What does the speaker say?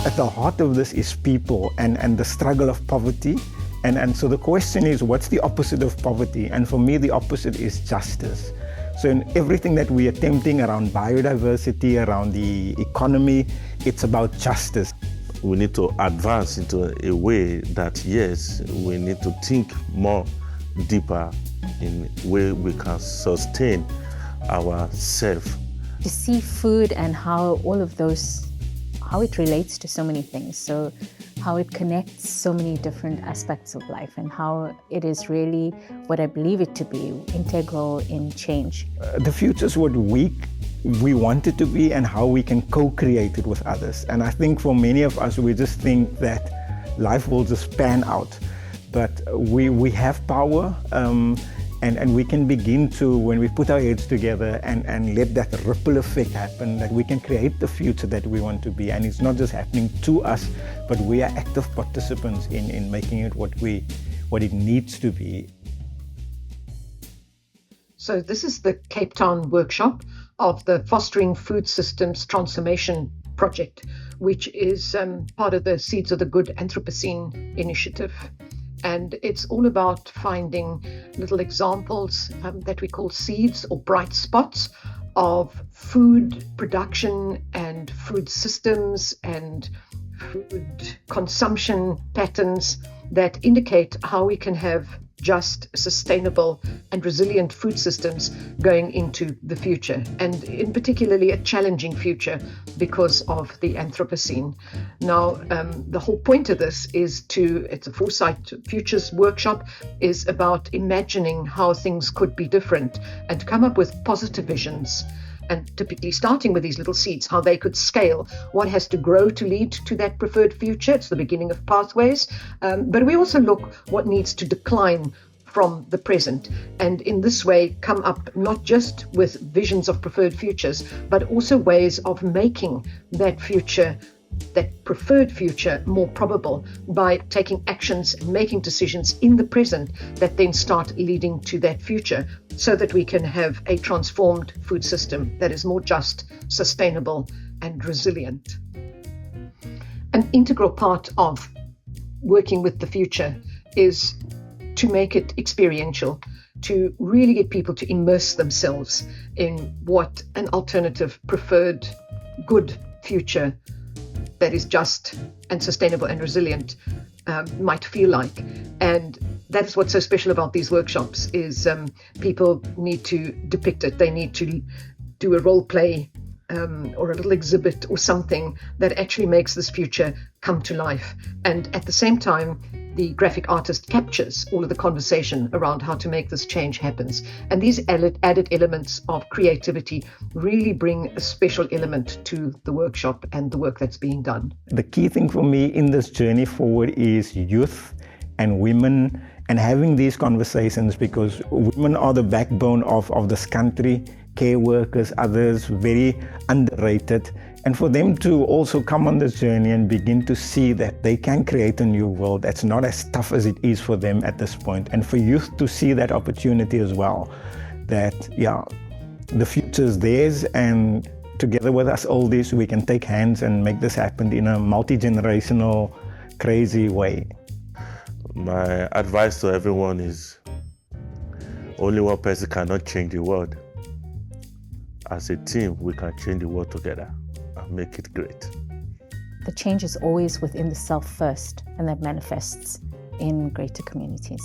at the heart of this is people and the struggle of poverty. And so the question is, what's the opposite of poverty? And for me, the opposite is justice. So in everything that we are attempting around biodiversity, around the economy, it's about justice. We need to advance into a way that, yes, we need to think more deeper in way we can sustain ourselves. To see food and how all of those, how it relates to so many things. So how it connects so many different aspects of life and how it is really what I believe it to be, integral in change. The future is what we want it to be and how we can co-create it with others. And I think for many of us, we just think that life will just pan out. But we have power and we can begin to, when we put our heads together and let that ripple effect happen, that we can create the future that we want to be. And it's not just happening to us, but we are active participants in making it what it needs to be. So this is the Cape Town workshop of the Fostering Food Systems Transformation Project, which is part of the Seeds of the Good Anthropocene initiative. And it's all about finding little examples that we call seeds or bright spots of food production and food systems and food consumption patterns that indicate how we can have just, sustainable and resilient food systems going into the future, and in particularly a challenging future because of the Anthropocene. Now, the whole point of this is it's a Foresight Futures workshop, is about imagining how things could be different and to come up with positive visions. And typically starting with these little seeds, how they could scale, what has to grow to lead to that preferred future. It's the beginning of pathways. But we also look what needs to decline from the present. And in this way, come up not just with visions of preferred futures, but also ways of making that future, that preferred future, more probable by taking actions and making decisions in the present that then start leading to that future, so that we can have a transformed food system that is more just, sustainable and resilient. An integral part of working with the future is to make it experiential, to really get people to immerse themselves in what an alternative, preferred, good future that is just and sustainable and resilient might feel like. And that is what's so special about these workshops, is people need to depict it. They need to do a role play or a little exhibit or something that actually makes this future come to life. And at the same time, the graphic artist captures all of the conversation around how to make this change happens. And these added elements of creativity really bring a special element to the workshop and the work that's being done. The key thing for me in this journey forward is youth and women, and having these conversations, because women are the backbone of this country, care workers, others, very underrated. And for them to also come on this journey and begin to see that they can create a new world that's not as tough as it is for them at this point. And for youth to see that opportunity as well, that, the future is theirs, and together with us oldies, we can take hands and make this happen in a multi-generational, crazy way. My advice to everyone is, only one person cannot change the world. As a team, we can change the world together and make it great. The change is always within the self first, and that manifests in greater communities.